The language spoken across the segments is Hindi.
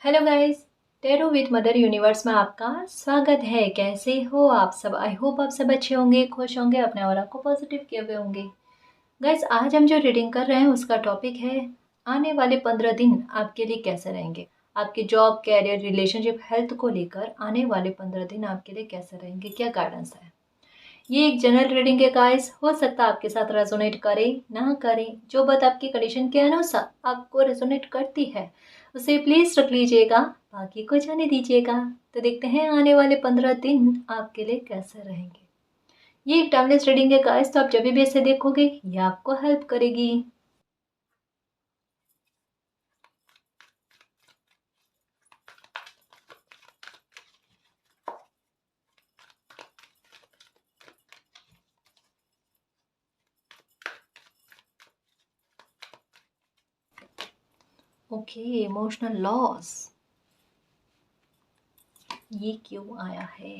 Hello guys, tarot with mother universe में आपका स्वागत है। कैसे हो आप सब? आई होप आप सब अच्छे होंगे, खुश होंगे, अपने ऑरा को पॉजिटिव किए हुए होंगे। गाइस, आज हम जो रीडिंग कर रहे हैं उसका टॉपिक है आने वाले 15 दिन आपके लिए कैसे रहेंगे। आपके जॉब, कैरियर, रिलेशनशिप, हेल्थ को लेकर आने वाले 15 दिन आपके लिए कैसे रहेंगे, क्या गाइडेंस है। ये एक जनरल रीडिंग है गाइस, हो सकता है आपके साथ रेजोनेट करे ना करे। जो बात आपकी कंडीशन के अनुसार आपको रेजोनेट करती है उसे प्लीज रख लीजिएगा, बाकी को जाने दीजिएगा। तो देखते हैं आने वाले 15 दिन आपके लिए कैसे रहेंगे। ये एक टाइमलेस रीडिंग है गाइस, तो आप जब भी इसे देखोगे ये आपको हेल्प करेगी। ओके, इमोशनल लॉस, ये क्यों आया है?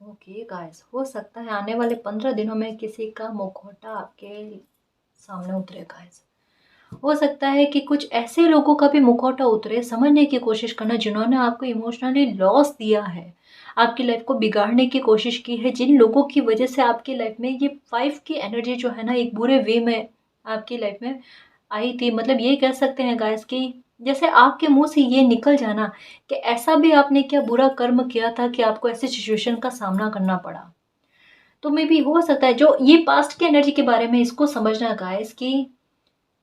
ओके गाइस, हो सकता है आने वाले 15 दिनों में किसी का मुखौटा आपके सामने उतरे गाइस। हो सकता है कि कुछ ऐसे लोगों का भी मुखौटा उतरे, समझने की कोशिश करना जिन्होंने आपको इमोशनली लॉस दिया है, आपकी लाइफ को बिगाड़ने की कोशिश की है, जिन लोगों की वजह से आपकी लाइफ में ये 5 की एनर्जी जो है ना एक बुरे वे में आपकी लाइफ में आई थी। मतलब ये कह सकते हैं गाइस कि जैसे आपके मुंह से ये निकल जाना कि ऐसा भी आपने क्या बुरा कर्म किया था कि आपको ऐसे सिचुएशन का सामना करना पड़ा। तो मे भी हो सकता है जो ये पास्ट की एनर्जी के बारे में इसको समझना गाइस कि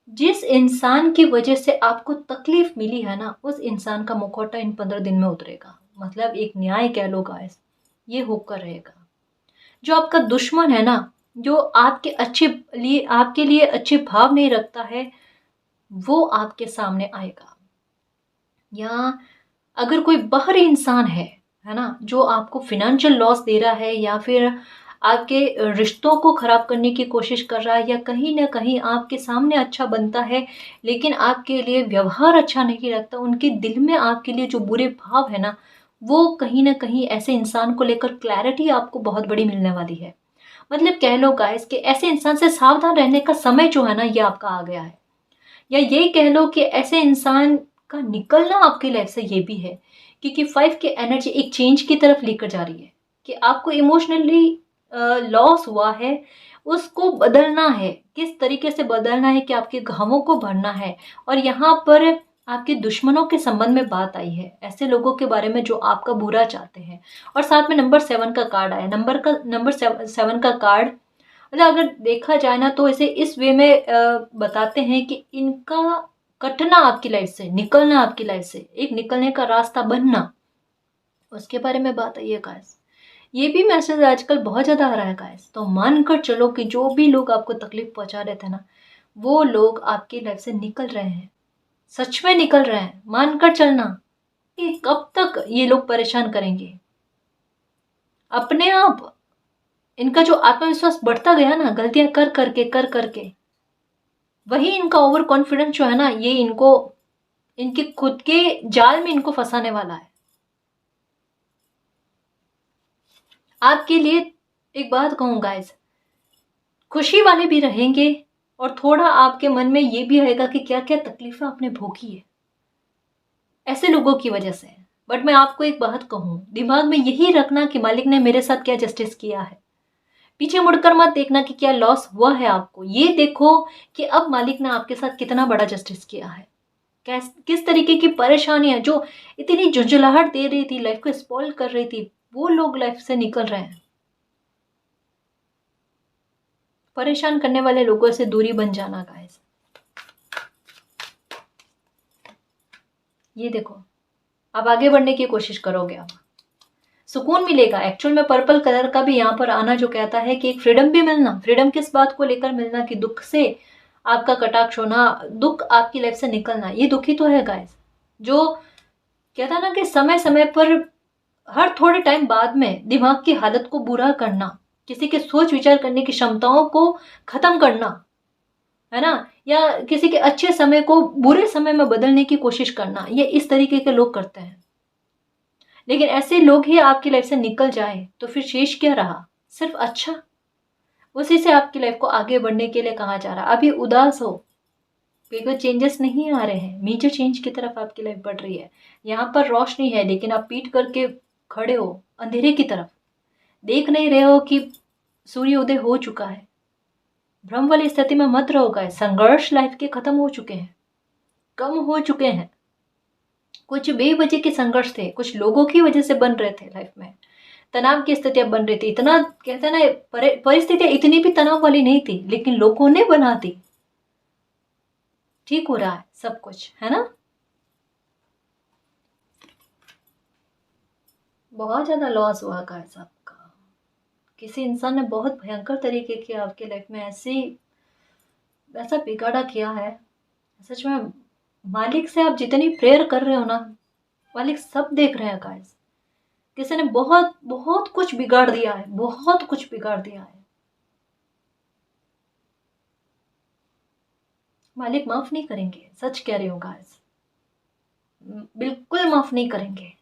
जिस इंसान की वजह से आपको तकलीफ मिली है ना, उस इंसान का मुखौटा इन 15 दिन में उतरेगा। मतलब एक न्याय कह लो गाइस, ये होकर रहेगा। जो आपका दुश्मन है ना, जो आपके लिए अच्छे भाव नहीं रखता है, वो आपके सामने आएगा। या अगर कोई बाहरी इंसान है ना, जो आपको फिनेंशियल लॉस दे रहा है या फिर आपके रिश्तों को खराब करने की कोशिश कर रहा है, या कहीं ना कहीं आपके सामने अच्छा बनता है लेकिन आपके लिए व्यवहार अच्छा नहीं रखता, उनके दिल में आपके लिए जो बुरे भाव है ना, वो कहीं ना कहीं ऐसे इंसान को लेकर क्लैरिटी आपको बहुत बड़ी मिलने वाली है। मतलब कह लो गाइस कि ऐसे इंसान से सावधान रहने का समय जो है ना ये आपका आ गया है। या ये कह लो कि ऐसे इंसान का निकलना आपकी लाइफ से ये भी है, क्योंकि 5 की एनर्जी एक चेंज की तरफ लेकर जा रही है कि आपको इमोशनली लॉस हुआ है, उसको बदलना है। किस तरीके से बदलना है कि आपके घावों को भरना है। और यहाँ पर आपके दुश्मनों के संबंध में बात आई है, ऐसे लोगों के बारे में जो आपका बुरा चाहते हैं। और साथ में नंबर 7 का कार्ड आया, नंबर 7 का कार्ड मतलब अगर देखा जाए ना तो इसे इस वे में बताते हैं कि इनका कटना आपकी लाइफ से, निकलना आपकी लाइफ से, एक निकलने का रास्ता बनना, उसके बारे में बात आई है गाइस। ये भी मैसेज आजकल बहुत ज्यादा आ रहा है गाइस। तो मानकर चलो कि जो भी लोग आपको तकलीफ पहुंचा रहे थे ना, वो लोग आपकी लाइफ से निकल रहे हैं, सच में निकल रहे हैं। मानकर चलना कि कब तक ये लोग परेशान करेंगे अपने आप। इनका जो आत्मविश्वास बढ़ता गया ना, गलतियां कर करके वही इनका ओवर कॉन्फिडेंस जो है ना, ये इनको इनके खुद के जाल में इनको फंसाने वाला है। आपके लिए एक बात कहूं गाइस, खुशी वाले भी रहेंगे और थोड़ा आपके मन में ये भी रहेगा कि क्या क्या तकलीफें आपने भोगी है ऐसे लोगों की वजह से। बट मैं आपको एक बात कहूं, दिमाग में यही रखना कि मालिक ने मेरे साथ क्या जस्टिस किया है। पीछे मुड़कर मत देखना कि क्या लॉस हुआ है आपको, ये देखो कि अब मालिक ने आपके साथ कितना बड़ा जस्टिस किया है। किस तरीके की परेशानियां जो इतनी झुंझलाहट दे रही थी, लाइफ को स्पॉइल कर रही थी, वो लोग लाइफ से निकल रहे हैं। परेशान करने वाले लोगों से दूरी बन जाना गाइस। ये देखो, अब आगे बढ़ने की कोशिश करोगे, अब सुकून मिलेगा। एक्चुअल में पर्पल कलर का भी यहाँ पर आना जो कहता है कि एक फ्रीडम भी मिलना। फ्रीडम किस बात को लेकर मिलना कि दुख से आपका कटाक्ष होना, दुख आपकी लाइफ से निकलना, ये दुखी तो है गाइस। जो कहता ना कि समय समय पर हर थोड़े टाइम बाद में दिमाग की हालत को बुरा करना, किसी के सोच विचार करने की क्षमताओं को खत्म करना, है ना, या किसी के अच्छे समय को बुरे समय में बदलने की कोशिश करना, ये इस तरीके के लोग करते हैं। लेकिन ऐसे लोग ही आपकी लाइफ से निकल जाए तो फिर शेष क्या रहा? सिर्फ अच्छा। उसी से आपकी लाइफ को आगे बढ़ने के लिए कहा जा रहा है। अभी उदास हो, कोई चेंजेस नहीं आ रहे हैं, मेजर चेंज की तरफ आपकी लाइफ बढ़ रही है। यहाँ पर रोशनी है लेकिन आप पीठ करके खड़े हो अंधेरे की तरफ, देख नहीं रहे हो कि सूर्य उदय हो चुका है। भ्रम वाली स्थिति में मत रहो गाइस, संघर्ष लाइफ के खत्म हो चुके हैं, कम हो चुके हैं। कुछ बेवजह के संघर्ष थे, कुछ लोगों की वजह से बन रहे थे लाइफ में, तनाव की स्थितियां बन रही थी। इतना कहते हैं ना, परिस्थितियां इतनी भी तनाव वाली नहीं थी लेकिन लोगों ने बना दी। ठीक हो रहा है सब कुछ, है ना। बहुत ज्यादा लॉस हुआ गाइस आपका, किसी इंसान ने बहुत भयंकर तरीके की आपकी लाइफ में ऐसा बिगाड़ा किया है। सच में मालिक से आप जितनी प्रेयर कर रहे हो ना, मालिक सब देख रहे हैं गाइस। किसी ने बहुत बहुत कुछ बिगाड़ दिया है, बहुत कुछ बिगाड़ दिया है। मालिक माफ नहीं करेंगे, सच कह रही हूँ गाइस, बिल्कुल माफ नहीं करेंगे।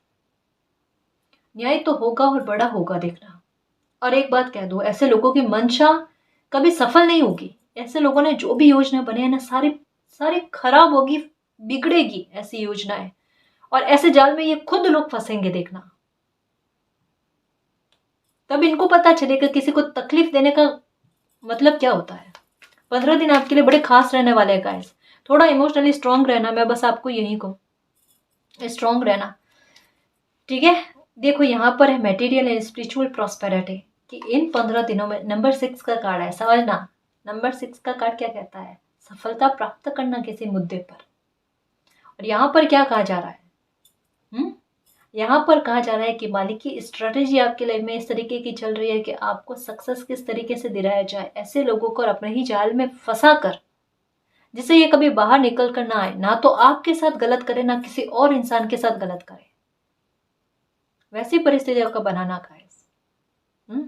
न्याय तो होगा और बड़ा होगा, देखना। और एक बात कह दो, ऐसे लोगों की मंशा कभी सफल नहीं होगी। ऐसे लोगों ने जो भी योजना बनाई है ना, सारी सारी खराब होगी, बिगड़ेगी ऐसी योजनाएं। और ऐसे जाल में ये खुद लोग फंसेंगे, देखना। तब इनको पता चलेगा किसी को तकलीफ देने का मतलब क्या होता है। 15 दिन आपके लिए बड़े खास रहने वाले हैं गाइस। थोड़ा इमोशनली स्ट्रांग रहना, मैं बस आपको यही कहूँ, स्ट्रांग रहना, ठीक है। देखो यहाँ पर है मेटीरियल एंड स्पिरिचुअल प्रॉस्पेरिटी, कि इन 15 दिनों में नंबर 6 का कार्ड है, समझना। नंबर 6 का कार्ड क्या कहता है? सफलता प्राप्त करना किसी मुद्दे पर। और यहाँ पर क्या कहा जा रहा है? यहाँ पर कहा जा रहा है कि मालिक की स्ट्रेटेजी आपके लाइफ में इस तरीके की चल रही है कि आपको सक्सेस किस तरीके से दिलाया जाए, ऐसे लोगों को अपने ही जाल में फंसा कर, जिससे ये कभी बाहर निकल कर ना आए, ना तो आपके साथ गलत करे ना किसी और इंसान के साथ गलत करे, वैसी परिस्थितियों का बनाना गाइस।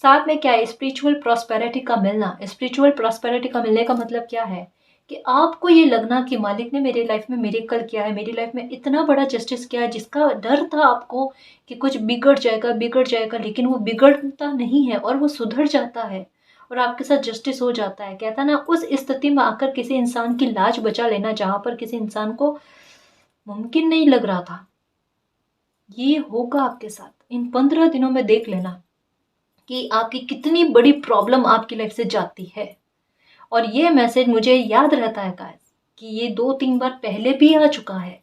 साथ में क्या है? स्पिरिचुअल प्रॉस्पेरिटी का मिलना। स्पिरिचुअल प्रॉस्पेरिटी का मिलने का मतलब क्या है? कि आपको ये लगना कि मालिक ने मेरी लाइफ में मिरेकल किया है, मेरी लाइफ में इतना बड़ा जस्टिस किया है, जिसका डर था आपको कि कुछ बिगड़ जाएगा, लेकिन वो बिगड़ता नहीं है और वो सुधर जाता है और आपके साथ जस्टिस हो जाता है। कहता ना, उस स्थिति में आकर किसी इंसान की लाज बचा लेना जहां पर किसी इंसान को मुमकिन नहीं लग रहा था, ये होगा आपके साथ। इन 15 दिनों में देख लेना कि आपकी कितनी बड़ी प्रॉब्लम आपकी लाइफ से जाती है। और ये मैसेज मुझे याद रहता है गाइस, कि ये 2-3 बार पहले भी आ चुका है,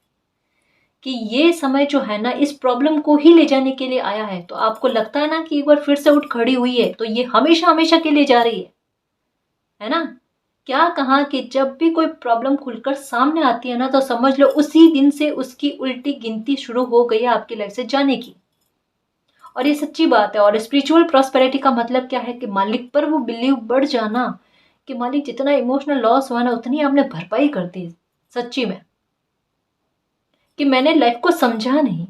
कि ये समय जो है ना, इस प्रॉब्लम को ही ले जाने के लिए आया है। तो आपको लगता है ना कि एक बार फिर से उठ खड़ी हुई है, तो ये हमेशा हमेशा के लिए जा रही है ना। क्या कहा कि जब भी कोई प्रॉब्लम खुलकर सामने आती है ना, तो समझ लो उसी दिन से उसकी उल्टी गिनती शुरू हो गई है आपकी लाइफ से जाने की। और ये सच्ची बात है। और स्पिरिचुअल प्रॉस्पेरिटी का मतलब क्या है? कि मालिक पर वो बिलीव बढ़ जाना, कि मालिक जितना इमोशनल लॉस हुआ ना, उतनी आपने भरपाई कर दी सच्ची में। कि मैंने लाइफ को समझा नहीं।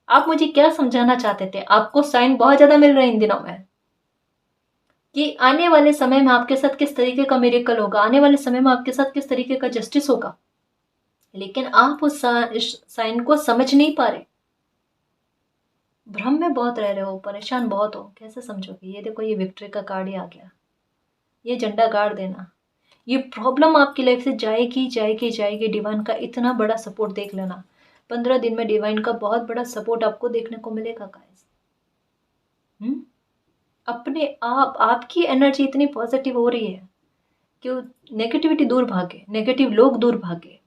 आप मुझे क्या समझाना चाहते थे? आपको साइन बहुत ज्यादा मिल रहे हैं इन दिनों में, कि आने वाले समय में आपके साथ किस तरीके का मिरेकल होगा, आने वाले समय में आपके साथ किस तरीके का जस्टिस होगा। लेकिन आप उस साइन को समझ नहीं पा रहे, भ्रम में बहुत रह रहे हो, परेशान बहुत हो। कैसे समझोगे? ये देखो, ये विक्ट्री का कार्ड ही आ गया। ये झंडा गाड़ देना, ये प्रॉब्लम आपकी लाइफ से जाएगी जाएगी जाएगी। डिवाइन का इतना बड़ा सपोर्ट देख लेना, 15 दिन में डिवाइन का बहुत बड़ा सपोर्ट आपको देखने को मिलेगा गाइस। अपने आप, आपकी एनर्जी इतनी पॉजिटिव हो रही है कि नेगेटिविटी दूर भागे, नेगेटिव लोग दूर भागे।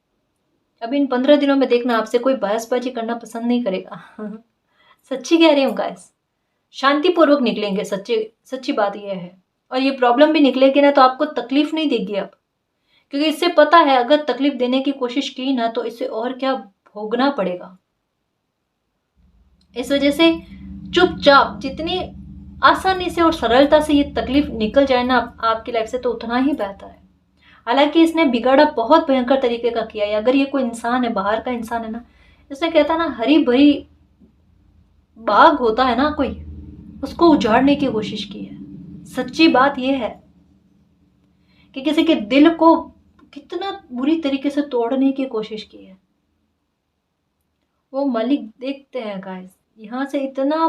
अब इन 15 दिनों में देखना, आपसे कोई बहसबाजी करना पसंद नहीं करेगा। सच्ची कह रही हूँ गाइस, शांतिपूर्वक निकलेंगे। सच्ची सच्ची बात यह है। और ये प्रॉब्लम भी निकलेगी ना, तो आपको तकलीफ नहीं देगी अब, क्योंकि इससे पता है अगर तकलीफ देने की कोशिश की ना, तो इसे और क्या भोगना पड़ेगा। इस वजह से चुपचाप, जितनी आसानी से और सरलता से ये तकलीफ निकल जाए ना आपकी लाइफ से, तो उतना ही बेहतर है। हालांकि इसने बिगाड़ा बहुत भयंकर तरीके का किया है। अगर ये कोई इंसान है, बाहर का इंसान है ना, इसने कहता ना, हरी भरी बाग होता है ना कोई, उसको उजाड़ने की कोशिश की है। सच्ची बात यह है कि किसी के दिल को कितना बुरी तरीके से तोड़ने की कोशिश की है। वो मालिक देखते हैं गाइस। यहाँ से इतना,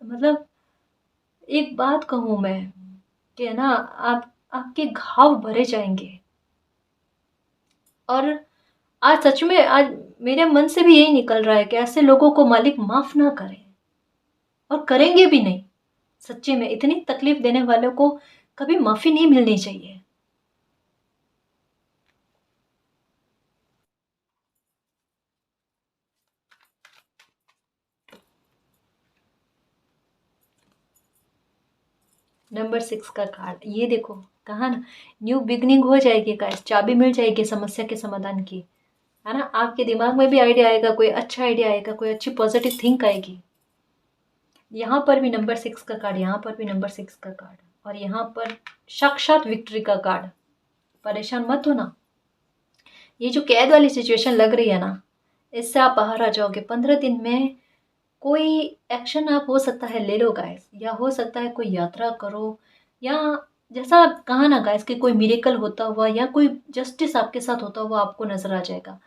मतलब एक बात कहूं मैं, कि ना, आपके घाव भरे जाएंगे। और आज सच में आज मेरे मन से भी यही निकल रहा है कि ऐसे लोगों को मालिक माफ़ ना करें, और करेंगे भी नहीं। सच्ची में इतनी तकलीफ देने वालों को कभी माफ़ी नहीं मिलनी चाहिए। नंबर 6 का कार्ड, ये देखो, कहा ना, न्यू बिगनिंग हो जाएगी गाइस, चाबी मिल जाएगी समस्या के समाधान की, है ना। आपके दिमाग में भी आइडिया आएगा, कोई अच्छा आइडिया आएगा, कोई अच्छी पॉजिटिव थिंक आएगी। यहाँ पर भी नंबर 6 का कार्ड, यहाँ पर भी नंबर 6 का कार्ड, और यहाँ पर साक्षात विक्ट्री का कार्ड। परेशान मत हो ना, ये जो कैद वाली सिचुएशन लग रही है ना, इससे आप बाहर आ जाओगे 15 दिन में। कोई एक्शन आप हो सकता है ले लो गाइस, या हो सकता है कोई यात्रा करो, या जैसा कहा ना गाइस कि कोई मिरेकल होता हुआ या कोई जस्टिस आपके साथ होता हुआ आपको नजर आ जाएगा।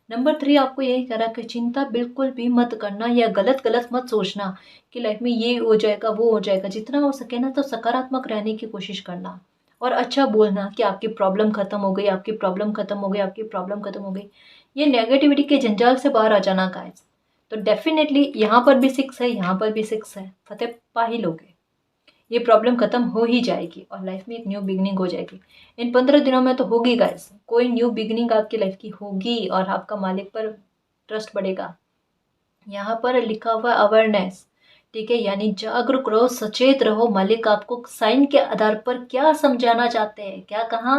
नंबर 3 आपको यही कह रहा है कि चिंता बिल्कुल भी मत करना, या गलत गलत मत सोचना कि लाइफ में ये हो जाएगा वो हो जाएगा। जितना हो सके ना तो सकारात्मक रहने की कोशिश करना, और अच्छा बोलना कि आपकी प्रॉब्लम खत्म हो गई, आपकी प्रॉब्लम खत्म हो गई, आपकी प्रॉब्लम खत्म हो गई। ये नेगेटिविटी के जंजाल से बाहर आ जाना गाइस। तो डेफिनेटली यहाँ पर भी 6 है, यहाँ पर भी 6 है, फतेह पा ही लोगे। ये प्रॉब्लम खत्म हो ही जाएगी और लाइफ में एक न्यू बिगनिंग हो जाएगी। इन 15 दिनों में तो होगी गाइस, कोई न्यू बिगनिंग आपकी लाइफ की होगी, और आपका मालिक पर ट्रस्ट बढ़ेगा। यहाँ पर लिखा हुआ अवेयरनेस, ठीक है, यानी जागरूक रहो, सचेत रहो। मालिक आपको साइन के आधार पर क्या समझाना चाहते हैं, क्या कहा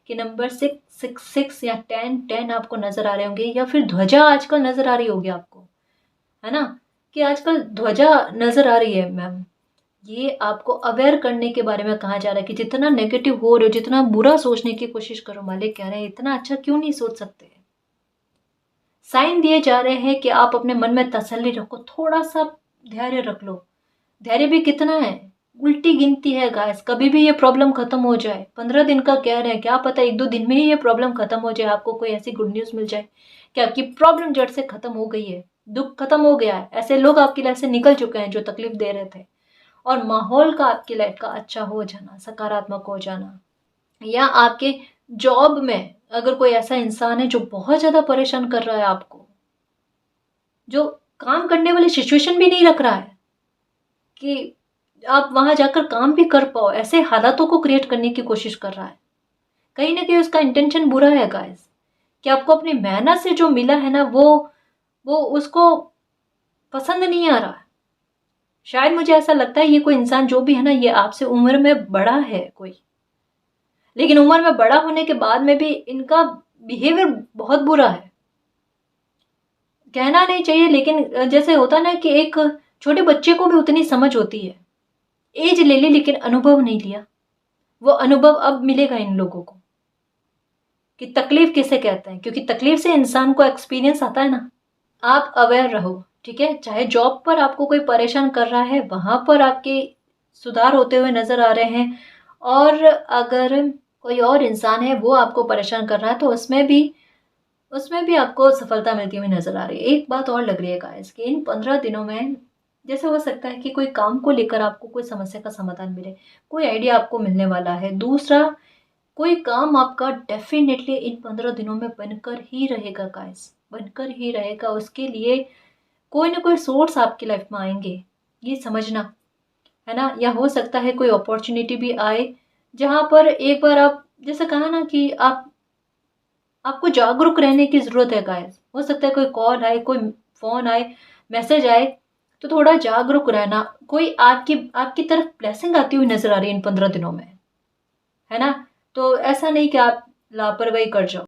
कि नंबर 6 या 10 आपको नजर आ रहे होंगे, या फिर ध्वजा आजकल नजर आ रही होगी आपको, है ना, कि आजकल ध्वजा नजर आ रही है मैम। ये आपको अवेयर करने के बारे में कहा जा रहा है कि जितना नेगेटिव हो रहे हो, जितना बुरा सोचने की कोशिश करो, मालिक कह रहे हैं इतना अच्छा क्यों नहीं सोच सकते। साइन दिए जा रहे हैं कि आप अपने मन में तसल्ली रखो, थोड़ा सा धैर्य रख लो। धैर्य भी कितना है, उल्टी गिनती है गाइस, कभी भी ये प्रॉब्लम खत्म हो जाए। 15 दिन का कह रहे हैं, क्या पता 1-2 दिन में ही ये प्रॉब्लम खत्म हो जाए, आपको कोई ऐसी गुड न्यूज मिल जाए कि आपकी प्रॉब्लम जड़ से खत्म हो गई है, दुख खत्म हो गया है, ऐसे लोग आपकी लाइफ से निकल चुके हैं जो तकलीफ दे रहे थे, और माहौल का आपकी लाइफ का अच्छा हो जाना, सकारात्मक हो जाना। या आपके जॉब में अगर कोई ऐसा इंसान है जो बहुत ज्यादा परेशान कर रहा है आपको, जो काम करने वाली सिचुएशन भी नहीं रख रहा है कि आप वहां जाकर काम भी कर पाओ, ऐसे हालातों को क्रिएट करने की कोशिश कर रहा है, कहीं ना कहीं उसका इंटेंशन बुरा है गाइस, कि आपको अपनी मेहनत से जो मिला है ना, वो उसको पसंद नहीं आ रहा है। शायद मुझे ऐसा लगता है ये कोई इंसान जो भी है ना, ये आपसे उम्र में बड़ा है कोई, लेकिन उम्र में बड़ा होने के बाद में भी इनका बिहेवियर बहुत बुरा है। कहना नहीं चाहिए, लेकिन जैसे होता है ना कि एक छोटे बच्चे को भी उतनी समझ होती है, एज ले ली लेकिन अनुभव नहीं लिया। वो अनुभव अब मिलेगा इन लोगों को कि तकलीफ किसे कहते हैं, क्योंकि तकलीफ से इंसान को एक्सपीरियंस आता है ना। आप अवेयर रहो, ठीक है, चाहे जॉब पर आपको कोई परेशान कर रहा है, वहां पर आपके सुधार होते हुए नजर आ रहे हैं, और अगर कोई और इंसान है वो आपको परेशान कर रहा है, तो उसमें भी आपको सफलता मिलती हुई नजर आ रही है। एक बात और लग रही है गाइस कि इन 15 दिनों में जैसे हो सकता है कि कोई काम को लेकर आपको कोई समस्या का समाधान मिले, कोई आइडिया आपको मिलने वाला है। दूसरा, कोई काम आपका डेफिनेटली इन 15 दिनों में बनकर ही रहेगा गाइस, बनकर ही रहेगा। उसके लिए कोई ना कोई सोर्स आपकी लाइफ में आएंगे, ये समझना, है ना। या हो सकता है कोई अपॉर्चुनिटी भी आए, जहां पर एक बार आप जैसे कहा ना कि आपको जागरूक रहने की जरूरत है गाइस। हो सकता है कोई कॉल आए, कोई फोन आए, मैसेज आए, तो थोड़ा जागरूक रहना। कोई आपकी आपकी तरफ ब्लेसिंग आती हुई नजर आ रही है इन 15 दिनों में, है ना। तो ऐसा नहीं कि आप लापरवाही कर जाओ।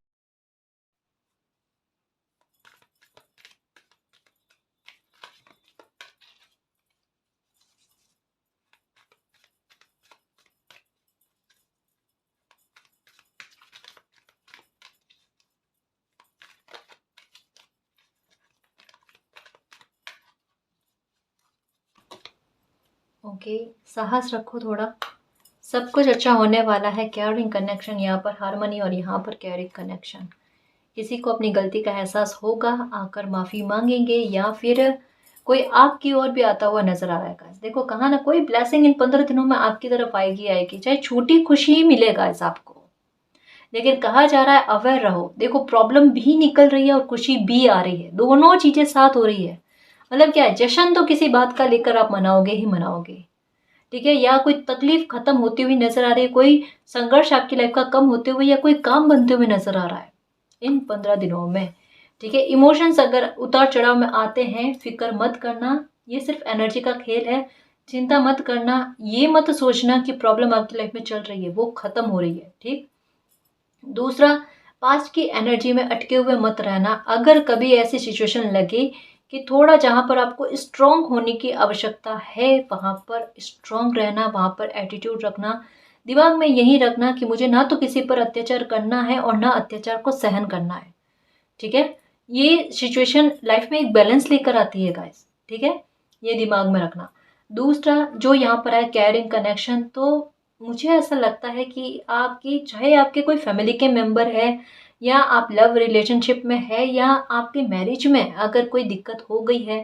ओके, साहस रखो थोड़ा, सब कुछ अच्छा होने वाला है। केयरिंग कनेक्शन, यहाँ पर हारमनी और यहाँ पर केयरिंग कनेक्शन। किसी को अपनी गलती का एहसास होगा, आकर माफी मांगेंगे, या फिर कोई आपकी ओर भी आता हुआ नजर आ रहा है guys। देखो कहा ना, कोई ब्लेसिंग इन 15 दिनों में आपकी तरफ आएगी आएगी, चाहे छोटी खुशी ही मिलेगा इस आपको, लेकिन कहा जा रहा है अवेयर रहो। देखो प्रॉब्लम भी निकल रही है और खुशी भी आ रही है, दोनों चीजें साथ हो रही है। मतलब क्या है, जश्न तो किसी बात का लेकर आप मनाओगे ही मनाओगे, ठीक है, या कोई तकलीफ खत्म होती हुई नजर आ रही है, कोई संघर्ष आपकी लाइफ का कम होते हुए या कोई काम बनते हुए नजर आ रहा है इन 15 दिनों में, ठीक है। इमोशंस अगर उतार चढ़ाव में आते हैं, फिक्र मत करना, ये सिर्फ एनर्जी का खेल है। चिंता मत करना, ये मत सोचना कि प्रॉब्लम आपकी लाइफ में चल रही है, वो खत्म हो रही है, ठीक। दूसरा, पास्ट की एनर्जी में अटके हुए मत रहना। अगर कभी ऐसी सिचुएशन लगे कि थोड़ा जहां पर आपको स्ट्रांग होने की आवश्यकता है, वहां पर स्ट्रांग रहना, वहां पर एटीट्यूड रखना, दिमाग में यही रखना कि मुझे ना तो किसी पर अत्याचार करना है और ना अत्याचार को सहन करना है, ठीक है। ये सिचुएशन लाइफ में एक बैलेंस लेकर आती है गाइस, ठीक है, ये दिमाग में रखना। दूसरा जो यहाँ पर है केयरिंग कनेक्शन, तो मुझे ऐसा लगता है कि आपकी, चाहे आपके कोई फैमिली के मेंबर है या आप लव रिलेशनशिप में है या आपके मैरिज में अगर कोई दिक्कत हो गई है,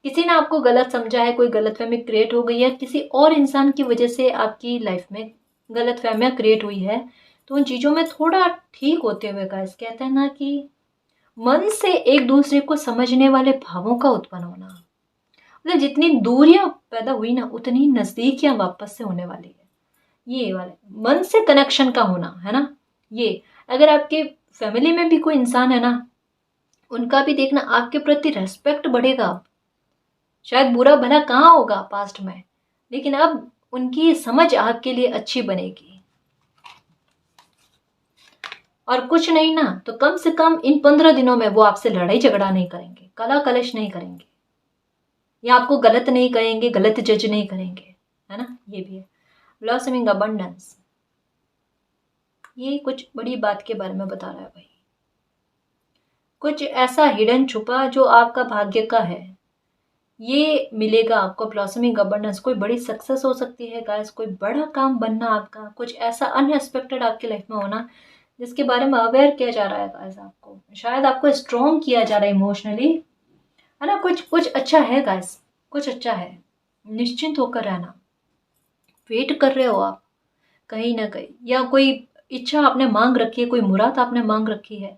किसी ने आपको गलत समझा है, कोई गलतफहमी क्रिएट हो गई है, किसी और इंसान की वजह से आपकी लाइफ में गलतफहमियां क्रिएट हुई है, तो उन चीज़ों में थोड़ा ठीक होते हुए गाइस, कहते हैं ना कि मन से एक दूसरे को समझने वाले भावों का उत्पन्न होना, मतलब जितनी दूरियां पैदा हुई ना, उतनी नजदीकियां वापस से होने वाली है। ये वाले मन से कनेक्शन का होना है ना, ये अगर आपके फैमिली में भी कोई इंसान है ना, उनका भी देखना आपके प्रति रेस्पेक्ट बढ़ेगा। शायद बुरा भला कहाँ होगा पास्ट में, लेकिन अब उनकी समझ आपके लिए अच्छी बनेगी। और कुछ नहीं ना तो कम से कम इन 15 दिनों में वो आपसे लड़ाई झगड़ा नहीं करेंगे, कला कलश नहीं करेंगे, या आपको गलत नहीं कहेंगे, गलत जज नहीं करेंगे, है ना, ये भी है। ब्लॉसमिंग अबंडेंस, ये कुछ बड़ी बात के बारे में बता रहा है भाई। कुछ ऐसा हिडन छुपा जो आपका भाग्य का है, ये मिलेगा आपको। ब्लॉसमिंग अबंडेंस, कोई बड़ी सक्सेस हो सकती है गाइस, कोई बड़ा काम बनना आपका, कुछ ऐसा अनएक्सपेक्टेड आपकी लाइफ में होना जिसके बारे में अवेयर किया जा रहा है गाइस, आपको शायद आपको स्ट्रॉन्ग किया जा रहा है इमोशनली, है ना। कुछ कुछ अच्छा है गाइस, कुछ अच्छा है, निश्चिंत होकर रहना। वेट कर रहे हो आप कहीं ना कहीं, या कोई इच्छा आपने मांग रखी है, कोई मुराद आपने मांग रखी है।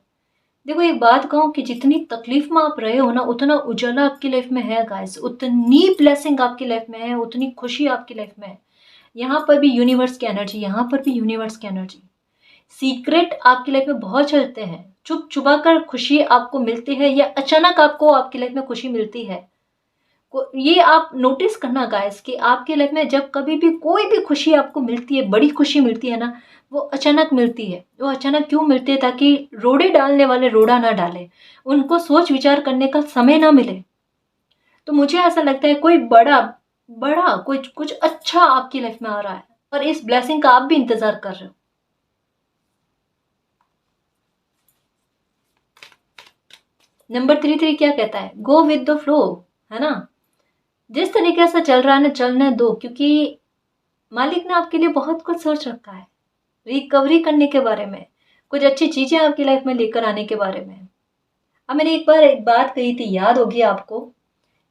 देखो एक बात कहूँ कि जितनी तकलीफ में आप रहे हो ना, उतना उजाला आपकी लाइफ में है गाइस, उतनी ब्लेसिंग आपकी लाइफ में है, उतनी खुशी आपकी लाइफ में है। यहाँ पर भी यूनिवर्स की एनर्जी, यहाँ पर भी यूनिवर्स की एनर्जी। सीक्रेट आपकी लाइफ में बहुत चलते हैं, छुप छुपा कर खुशी आपको मिलती है या अचानक आपको आपकी लाइफ में खुशी मिलती है। ये आप नोटिस करना गाइस कि आपके लाइफ में जब कभी भी कोई भी खुशी आपको मिलती है, बड़ी खुशी मिलती है ना, वो अचानक मिलती है। वो अचानक क्यों मिलती है? ताकि रोड़े डालने वाले रोड़ा ना डाले, उनको सोच विचार करने का समय ना मिले। तो मुझे ऐसा लगता है कोई बड़ा बड़ा कुछ कुछ अच्छा आपकी लाइफ में आ रहा है और इस ब्लेसिंग का आप भी इंतजार कर रहे हो। नंबर 3 क्या कहता है? गो विद द फ्लो, है ना। जिस तरीके से चल रहा है ना, चलने दो, क्योंकि मालिक ने आपके लिए बहुत कुछ सोच रखा है रिकवरी करने के बारे में, कुछ अच्छी चीजें आपकी लाइफ में लेकर आने के बारे में। अब मैंने एक बार एक बात कही थी, याद होगी आपको,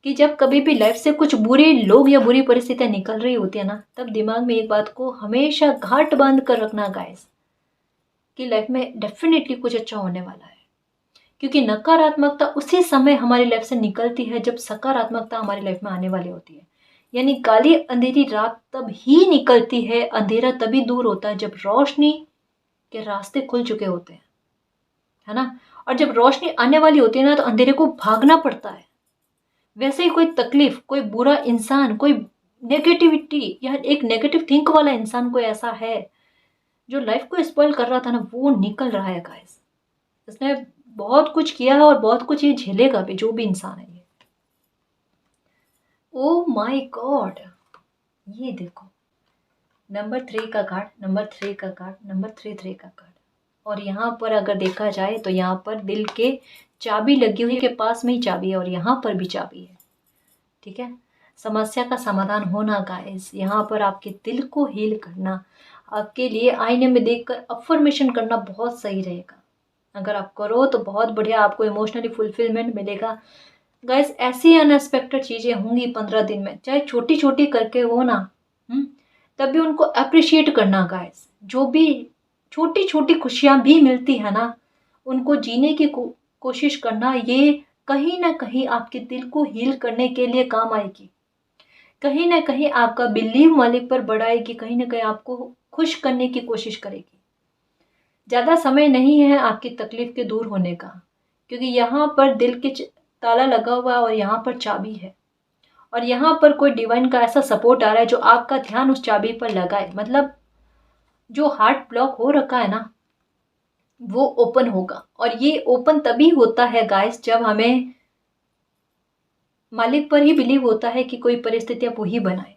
कि जब कभी भी लाइफ से कुछ बुरे लोग या बुरी परिस्थितियां निकल रही होती है ना, तब दिमाग में एक बात को हमेशा घाट बांध कर रखना गाइस, कि लाइफ में डेफिनेटली कुछ अच्छा होने वाला है। क्योंकि नकारात्मकता उसी समय हमारी लाइफ से निकलती है जब सकारात्मकता हमारी लाइफ में आने वाली होती है। यानी काली अंधेरी रात तब ही निकलती है, अंधेरा तभी दूर होता है जब रोशनी के रास्ते खुल चुके होते हैं, है ना। और जब रोशनी आने वाली होती है ना, तो अंधेरे को भागना पड़ता है। वैसे ही कोई तकलीफ, कोई बुरा इंसान, कोई नेगेटिविटी या एक नेगेटिव थिंक वाला इंसान कोई ऐसा है जो लाइफ को स्पॉइल कर रहा था ना, वो निकल रहा है गाइस। इसने बहुत कुछ किया है और बहुत कुछ ये झेलेगा भी, जो भी इंसान है ये। ओ माय गॉड, ये देखो, नंबर 3 का कार्ड, नंबर 3 का कार्ड, नंबर 3 का कार्ड। और यहाँ पर अगर देखा जाए तो यहाँ पर दिल के चाबी लगी हुई, के पास में ही चाबी है और यहाँ पर भी चाबी है, ठीक है। समस्या का समाधान होना गाइस, यहाँ पर आपके दिल को हील करना, आपके लिए आईने में देखकर अफर्मेशन करना बहुत सही रहेगा। अगर आप करो तो बहुत बढ़िया, आपको इमोशनली फुलफिलमेंट मिलेगा गाइस। ऐसी अनएक्सपेक्टेड चीज़ें होंगी 15 दिन में, चाहे छोटी छोटी करके हो ना, तब भी उनको अप्रिशिएट करना गाइस। जो भी छोटी छोटी खुशियाँ भी मिलती है ना, उनको जीने की कोशिश करना, ये कहीं ना कहीं आपके दिल को हील करने के लिए काम आएगी। कहीं ना कहीं आपका बिलीव मालिक पर बढ़ाएगी, कहीं ना कहीं आपको खुश करने की कोशिश करेगी। ज़्यादा समय नहीं है आपकी तकलीफ के दूर होने का, क्योंकि यहाँ पर दिल के ताला लगा हुआ है और यहाँ पर चाबी है, और यहाँ पर कोई डिवाइन का ऐसा सपोर्ट आ रहा है जो आपका ध्यान उस चाबी पर लगाए। मतलब जो हार्ट ब्लॉक हो रखा है ना, वो ओपन होगा। और ये ओपन तभी होता है गाइस जब हमें मालिक पर ही बिलीव होता है कि कोई परिस्थितियां वो ही बनाए,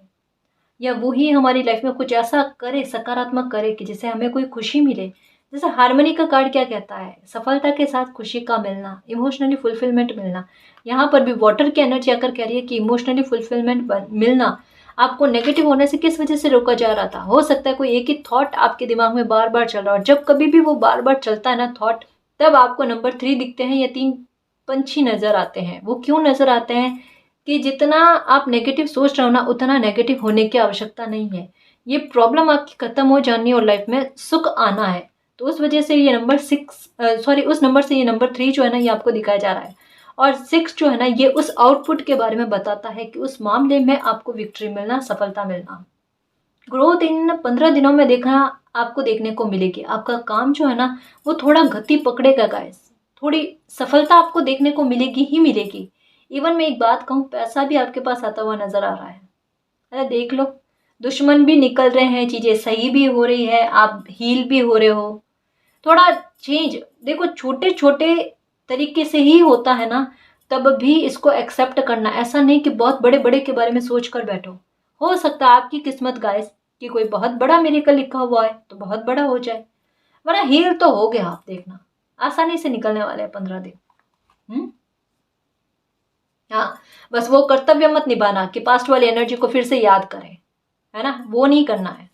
या वो ही हमारी लाइफ में कुछ ऐसा करे, सकारात्मक करे कि जिससे हमें कोई खुशी मिले। जैसे हारमोनी का कार्ड क्या कहता है, सफलता के साथ खुशी का मिलना, इमोशनली फुलफिलमेंट मिलना। यहाँ पर भी वाटर की एनर्जी आकर कह रही है कि इमोशनली फुलफिलमेंट मिलना आपको नेगेटिव होने से किस वजह से रोका जा रहा था। हो सकता है कोई एक ही थॉट आपके दिमाग में बार बार चल रहा है, और जब कभी भी वो बार बार चलता है ना थॉट, तब आपको नंबर 3 दिखते हैं या 3 पंछी नजर आते हैं। वो क्यों नजर आते हैं कि जितना आप नेगेटिव सोच रहे हो ना, उतना नेगेटिव होने की आवश्यकता नहीं है। ये प्रॉब्लम आपकी खत्म हो जानी है और लाइफ में सुख आना है। तो उस वजह से ये नंबर 6 सॉरी उस नंबर से ये नंबर 3 जो है ना, ये आपको दिखाया जा रहा है। और 6 जो है ना, ये उस आउटपुट के बारे में बताता है कि उस मामले में आपको विक्ट्री मिलना, सफलता मिलना। ग्रोथ इन 15 दिनों में देखना आपको देखने को मिलेगी। आपका काम जो है ना, वो थोड़ा गति पकड़ेगा गाइस, थोड़ी सफलता आपको देखने को मिलेगी ही मिलेगी। इवन मैं एक बात कहूँ, पैसा भी आपके पास आता हुआ नजर आ रहा है। अरे देख लो, दुश्मन भी निकल रहे हैं, चीजें सही भी हो रही है, आप हील भी हो रहे हो। थोड़ा चेंज देखो, छोटे छोटे तरीके से ही होता है ना, तब भी इसको एक्सेप्ट करना। ऐसा नहीं कि बहुत बड़े बड़े के बारे में सोच कर बैठो। हो सकता है आपकी किस्मत गाइस कि कोई बहुत बड़ा मेरेकल लिखा हुआ है तो बहुत बड़ा हो जाए, वरना हील तो हो गया। आप देखना आसानी से निकलने वाले हैं 15 दिन। हाँ, बस वो कर्तव्य मत निभाना कि पास्ट वाली एनर्जी को फिर से याद करें, है ना, वो नहीं करना है।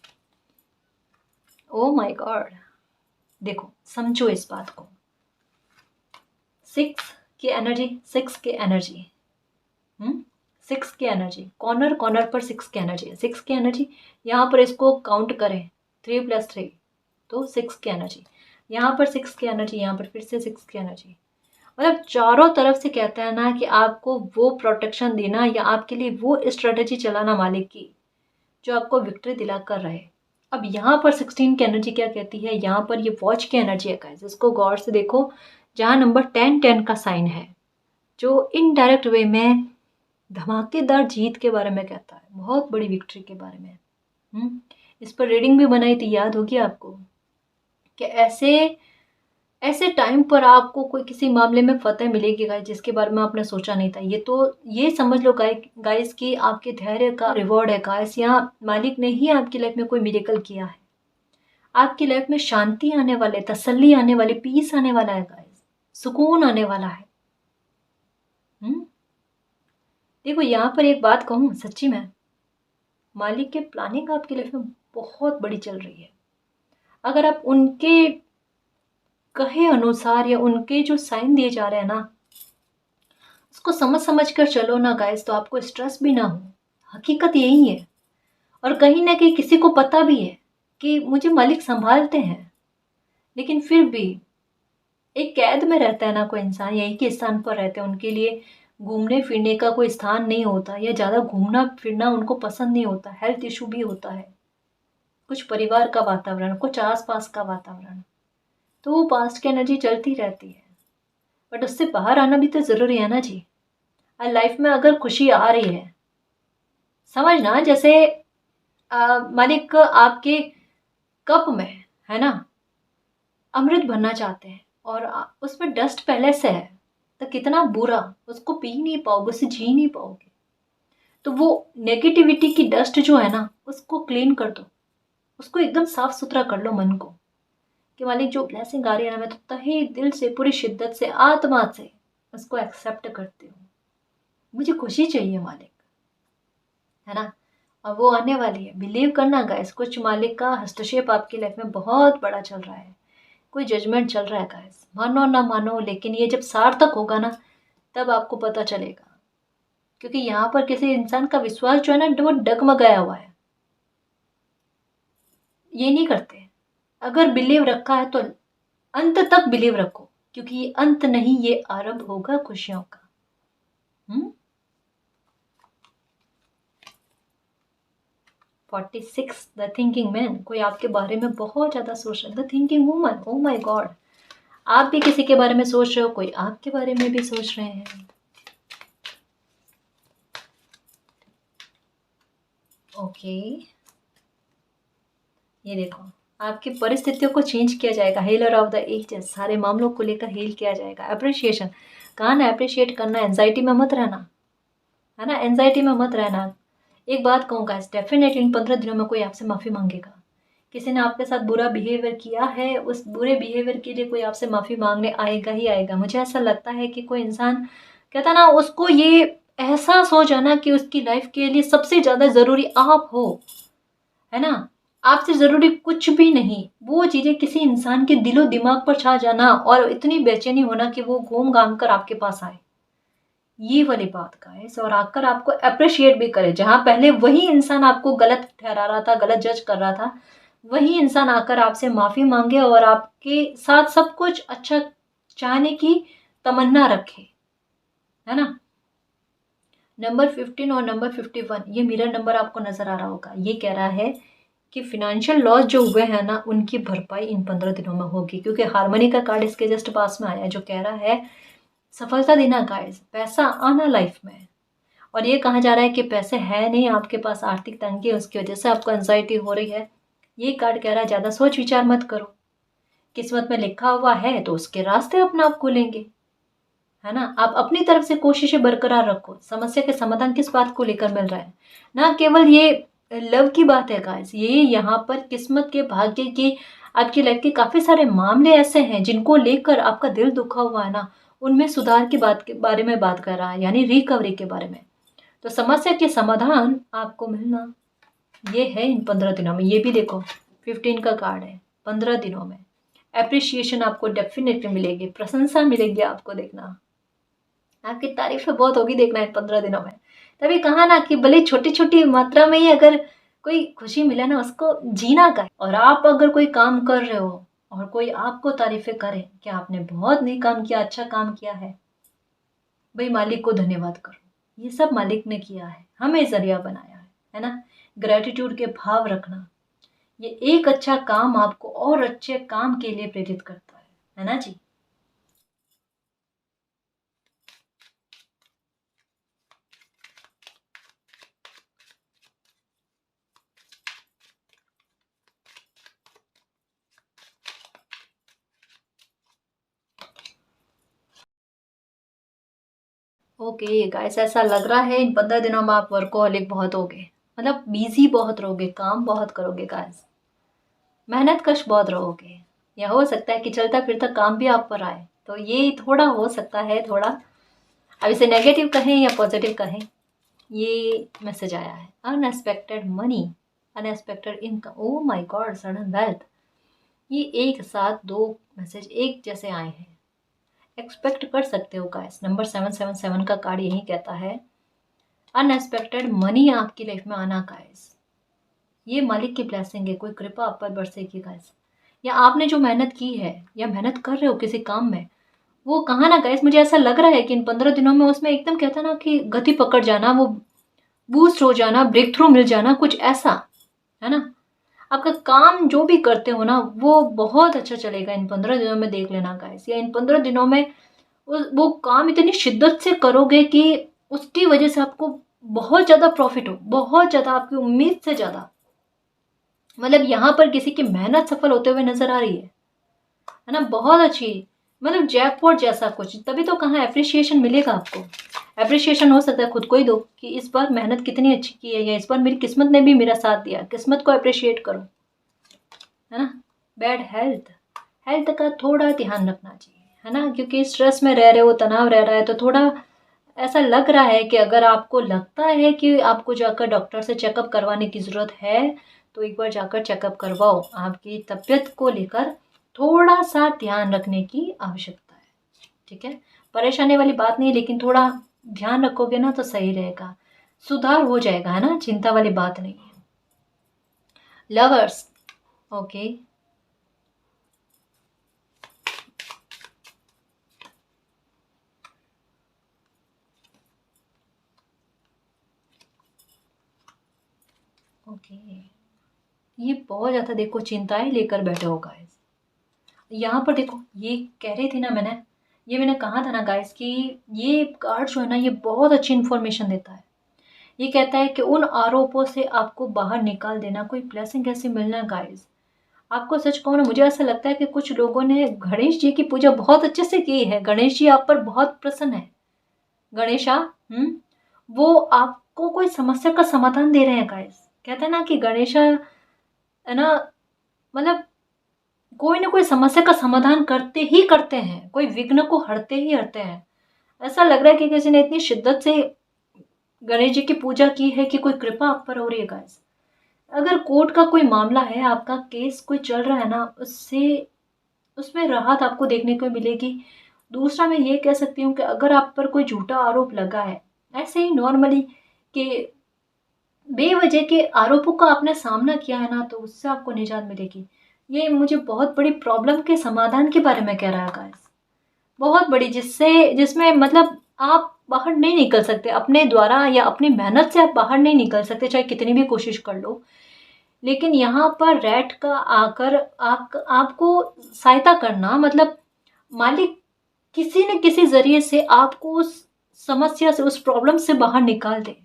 ओ माय गॉड, देखो समझो इस बात को। 6 की एनर्जी, 6 की एनर्जी, 6 की एनर्जी, कॉर्नर कॉर्नर पर 6 की एनर्जी है। 6 की एनर्जी यहाँ पर इसको काउंट करें, 3 + 3 तो 6 की एनर्जी। यहाँ पर 6 की एनर्जी, यहाँ पर फिर से 6 की एनर्जी। मतलब चारों तरफ से कहता है ना कि आपको वो प्रोटेक्शन देना, या आपके लिए वो स्ट्रेटेजी चलाना मालिक की, जो आपको विक्ट्री दिला कर रहे। अब यहाँ पर 16 की एनर्जी क्या कहती है, यहाँ पर ये वॉच की एनर्जी है गाइस, इसको गौर से देखो। जहाँ नंबर 10 का साइन है, जो इनडायरेक्ट वे में धमाकेदार जीत के बारे में कहता है, बहुत बड़ी विक्ट्री के बारे में। इस पर रीडिंग भी बनाई थी, याद होगी आपको, कि ऐसे ऐसे टाइम पर आपको कोई किसी मामले में फतेह मिलेगी गाइस, जिसके बारे में आपने सोचा नहीं था। ये समझ लो गाइस कि आपके धैर्य का रिवॉर्ड है गाइस। यहाँ मालिक ने ही आपकी लाइफ में कोई मिरेकल किया है। आपकी लाइफ में शांति आने वाले, तसल्ली आने वाली, पीस आने वाला है गाइस, सुकून आने वाला है। देखो यहाँ पर एक बात कहूँ सच्ची में, मालिक के प्लानिंग आपकी लाइफ में बहुत बड़ी चल रही है। अगर आप उनके कहे अनुसार या उनके जो साइन दिए जा रहे हैं ना, उसको समझ समझ कर चलो ना गाइस, तो आपको स्ट्रेस भी ना हो। हकीकत यही है। और कहीं ना कहीं किसी को पता भी है कि मुझे मालिक संभालते हैं, लेकिन फिर भी एक कैद में रहता है ना कोई इंसान, यही के स्थान पर रहते हैं, उनके लिए घूमने फिरने का कोई स्थान नहीं होता, या ज़्यादा घूमना फिरना उनको पसंद नहीं होता। हेल्थ इशू भी होता है, कुछ परिवार का वातावरण, कुछ आसपास का वातावरण, तो वो पास्ट की एनर्जी चलती रहती है। बट उससे बाहर आना भी तो ज़रूरी है ना जी। लाइफ में अगर खुशी आ रही है, समझना जैसे मालिक आपके कप में है ना अमृत भरना चाहते हैं, और उसमें डस्ट पहले से है, तो कितना बुरा, उसको पी नहीं पाओगे, उससे जी नहीं पाओगे। तो वो नेगेटिविटी की डस्ट जो है ना, उसको क्लीन कर दो, उसको एकदम साफ सुथरा कर लो मन को, कि मालिक जो ब्लेसिंग आ रही है ना, मैं तो तहे दिल से, पूरी शिद्दत से, आत्मा से उसको एक्सेप्ट करती हूँ। मुझे खुशी चाहिए मालिक, है ना। और वो आने वाली है, बिलीव करना गाइस। कुछ मालिक का हस्तक्षेप आपकी लाइफ में बहुत बड़ा चल रहा है, कोई जजमेंट चल रहा है गाइस, मानो ना मानो, लेकिन ये जब सार्थक होगा ना, तब आपको पता चलेगा। क्योंकि यहाँ पर किसी इंसान का विश्वास जो है ना, वो डगमगाया हुआ है। ये नहीं करते, अगर बिलीव रखा है तो अंत तक बिलीव रखो, क्योंकि ये अंत नहीं, ये आरंभ होगा खुशियों का। 46 द थिंकिंग मैन, कोई आपके बारे में बहुत ज्यादा सोच रहा है। The thinking woman, oh my God, आप भी किसी के बारे में सोच रहे हो, कोई आपके बारे में भी सोच रहे हैं। ओके, ये देखो, आपकी परिस्थितियों को चेंज किया जाएगा। हीलर ऑफ द एजेस, सारे मामलों को लेकर हील किया जाएगा। अप्रिशिएशन, कहा ना अप्रिशिएट करना, एंजाइटी में मत रहना, है ना, एंजाइटी में मत रहना। एक बात कहूँगा, डेफिनेटली इन 15 दिनों में कोई आपसे माफ़ी मांगेगा। किसी ने आपके साथ बुरा बिहेवियर किया है, उस बुरे बिहेवियर के लिए कोई आपसे माफ़ी मांगने आएगा ही आएगा। मुझे ऐसा लगता है कि कोई इंसान कहता ना, उसको ये एहसास हो जाना कि उसकी लाइफ के लिए सबसे ज़्यादा ज़रूरी आप हो, है ना, आपसे ज़रूरी कुछ भी नहीं। वो चीज़ें किसी इंसान के दिलो दिमाग पर छा जाना और इतनी बेचैनी होना कि वो घूम घाम कर आपके पास आए, ये वाली बात गाइस, और आकर आपको अप्रिशिएट भी करे। जहां पहले वही इंसान आपको गलत ठहरा रहा था, गलत जज कर रहा था, वही इंसान आकर आपसे माफी मांगे और आपके साथ सब कुछ अच्छा चाहने की तमन्ना रखे, है ना। नंबर 15 और नंबर 51, ये मिरर नंबर आपको नजर आ रहा होगा। ये कह रहा है कि फिनेंशियल लॉस जो हुए हैं ना, उनकी भरपाई इन 15 दिनों में होगी, क्योंकि हार्मनी का कार्ड इसके जस्ट पास में आया, जो कह रहा है सफलता देना गाइस, पैसा आना लाइफ में। और ये कहा जा रहा है कि पैसे है नहीं आपके पास, आर्थिक तंगी है, उसकी वजह से आपको एंजाइटी हो रही है। ये कार्ड कह रहा है ज़्यादा सोच विचार मत करो, किस्मत में लिखा हुआ है तो उसके रास्ते अपने आप खुलेंगे, है ना। आप अपनी तरफ से कोशिशें बरकरार रखो। समस्या के समाधान किस बात को लेकर मिल रहा है, ना केवल ये लव की बात है गाइस, ये यहाँ पर किस्मत के, भाग्य की, आपकी लाइफ के काफी सारे मामले ऐसे हैं जिनको लेकर आपका दिल दुखा हुआ है ना, उनमें सुधार की बात के बारे में बात कर रहा है, यानी रिकवरी के बारे में। तो समस्या के समाधान आपको मिलना ये है इन 15 दिनों में। ये भी देखो 15 का कार्ड है, 15 दिनों में अप्रिशिएशन आपको डेफिनेटली मिलेगी, प्रशंसा मिलेगी आपको, देखना आपकी तारीफें बहुत होगी, देखना इन 15 दिनों में। तभी कहा ना कि भले छोटी छोटी मात्रा में ही अगर कोई खुशी मिले ना, उसको जीना का है। और आप अगर कोई काम कर रहे हो और कोई आपको तारीफें करे कि आपने बहुत नहीं काम किया, अच्छा काम किया है, भाई मालिक को धन्यवाद करो, ये सब मालिक ने किया है, हमें जरिया बनाया है ना। ग्रेटिट्यूड के भाव रखना, ये एक अच्छा काम आपको और अच्छे काम के लिए प्रेरित करता है ना जी। ओके गाइस, ऐसा लग रहा है इन 15 दिनों में आप वर्कोहॉलिक बहुत होगे, मतलब बिजी बहुत रहोगे, काम बहुत करोगे गाइस, मेहनत कश बहुत रहोगे। या हो सकता है कि चलता फिरता काम भी आप पर आए, तो ये थोड़ा हो सकता है, थोड़ा अब इसे नेगेटिव कहें या पॉजिटिव कहें, ये मैसेज आया है। Unexpected money, unexpected income, oh my God, sudden wealth, ये एक साथ दो मैसेज एक जैसे आए हैं। एक्सपेक्ट कर सकते हो गाइस, नंबर 777 का कार्ड यही कहता है अनएक्सपेक्टेड मनी आपकी लाइफ में आना गाइस, ये मालिक की ब्लेसिंग है, कोई कृपा आप पर बरसेगी गाइस। या आपने जो मेहनत की है या मेहनत कर रहे हो किसी काम में, वो कहा ना गाइस, मुझे ऐसा लग रहा है कि इन 15 दिनों में उसमें एकदम कहता ना कि गति पकड़ जाना, वो बूस्ट हो जाना, ब्रेक थ्रू मिल जाना, कुछ ऐसा, है ना। आपका काम जो भी करते हो ना, वो बहुत अच्छा चलेगा इन 15 दिनों में, देख लेना गाइस। या इन 15 दिनों में वो काम इतनी शिद्दत से करोगे कि उसकी वजह से आपको बहुत ज़्यादा प्रॉफिट हो, बहुत ज़्यादा, आपकी उम्मीद से ज़्यादा। मतलब यहाँ पर किसी की मेहनत सफल होते हुए नजर आ रही है ना, बहुत अच्छी, मतलब जैकपॉट जैसा कुछ। तभी तो कहाँ अप्रिशिएशन मिलेगा आपको। अप्रिशिएशन हो सकता है खुद को ही दो कि इस बार मेहनत कितनी अच्छी की है, या इस बार मेरी किस्मत ने भी मेरा साथ दिया, किस्मत को अप्रिशिएट करो, है ना। बैड हेल्थ, हेल्थ का थोड़ा ध्यान रखना चाहिए, है ना, क्योंकि स्ट्रेस में रह रहे हो, तनाव रह रहा है, तो थोड़ा ऐसा लग रहा है कि अगर आपको लगता है कि आपको जाकर डॉक्टर से चेकअप करवाने की ज़रूरत है, तो एक बार जाकर चेकअप करवाओ। आपकी तबीयत को लेकर थोड़ा सा ध्यान रखने की आवश्यकता है, ठीक है। परेशानी वाली बात नहीं, लेकिन थोड़ा ध्यान रखोगे ना तो सही रहेगा, सुधार हो जाएगा, है ना, चिंता वाली बात नहीं है। लवर्स, ओके, ओके, ये बहुत ज़्यादा देखो चिंताएं लेकर बैठे हो गाइस। यहाँ पर देखो ये कह रही थी ना मैंने कहा था ना गाइस कि ये कार्ड जो है ना ये बहुत अच्छी इन्फॉर्मेशन देता है। ये कहता है कि उन आरोपों से आपको बाहर निकाल देना, कोई ब्लेसिंग कैसे मिलना गाइस। आपको सच कहूँ ना, मुझे ऐसा लगता है कि कुछ लोगों ने गणेश जी की पूजा बहुत अच्छे से की है। गणेश जी आप पर बहुत प्रसन्न है। गणेशा, वो आपको कोई समस्या का समाधान दे रहे हैं गाइस। कहते हैं ना कि गणेशा है ना, मतलब कोई ना कोई समस्या का समाधान करते ही करते हैं, कोई विघ्न को हरते ही हरते हैं। ऐसा लग रहा है कि किसी ने इतनी शिद्दत से गणेश जी की पूजा की है कि कोई कृपा आप पर हो रही है गाइस। अगर कोर्ट का कोई मामला है, आपका केस कोई चल रहा है ना, उससे उसमें राहत आपको देखने को मिलेगी। दूसरा मैं ये कह सकती हूँ कि अगर आप पर कोई झूठा आरोप लगा है, ऐसे ही नॉर्मली कि बेवजह के आरोपों का आपने सामना किया है ना, तो उससे आपको निजात मिलेगी। ये मुझे बहुत बड़ी प्रॉब्लम के समाधान के बारे में कह रहा है गाइस। बहुत बड़ी, जिसमें मतलब आप बाहर नहीं निकल सकते अपने द्वारा या अपनी मेहनत से आप बाहर नहीं निकल सकते, चाहे कितनी भी कोशिश कर लो। लेकिन यहाँ पर रैट का आकर आपको सहायता करना, मतलब मालिक किसी न किसी ज़रिए से आपको उस समस्या से, उस प्रॉब्लम से बाहर निकाल दे।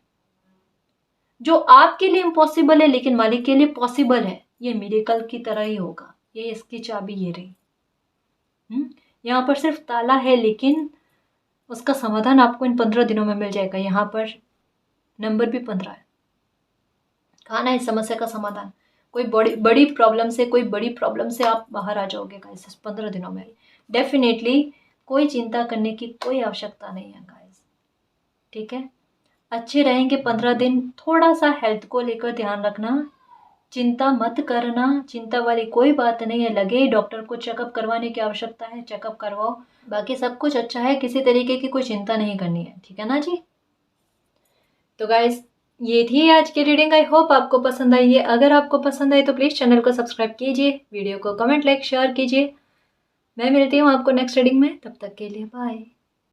जो आपके लिए इम्पॉसिबल है लेकिन मालिक के लिए पॉसिबल है, ये मिरेकल की तरह ही होगा। ये इसकी चाबी ये रही। यहाँ पर सिर्फ ताला है लेकिन उसका समाधान आपको इन 15 दिनों में मिल जाएगा। यहाँ पर नंबर भी 15 है। कहा ना इस समस्या का समाधान, कोई बड़ी प्रॉब्लम से आप बाहर आ जाओगे गाइस इस 15 दिनों में। डेफिनेटली कोई चिंता करने की कोई आवश्यकता नहीं है गाइस, ठीक है। अच्छे रहेंगे 15 दिन। थोड़ा सा हेल्थ को लेकर ध्यान रखना, चिंता मत करना, चिंता वाली कोई बात नहीं है। लगे डॉक्टर को चेकअप करवाने की आवश्यकता है, चेकअप करवाओ। बाकी सब कुछ अच्छा है, किसी तरीके की कोई चिंता नहीं करनी है, ठीक है ना जी। तो गाइस ये थी आज की रीडिंग। आई होप आपको पसंद आई है। अगर आपको पसंद आई तो प्लीज़ चैनल को सब्सक्राइब कीजिए, वीडियो को कमेंट लाइक शेयर कीजिए। मैं मिलती हूँ आपको नेक्स्ट रीडिंग में, तब तक के लिए बाय।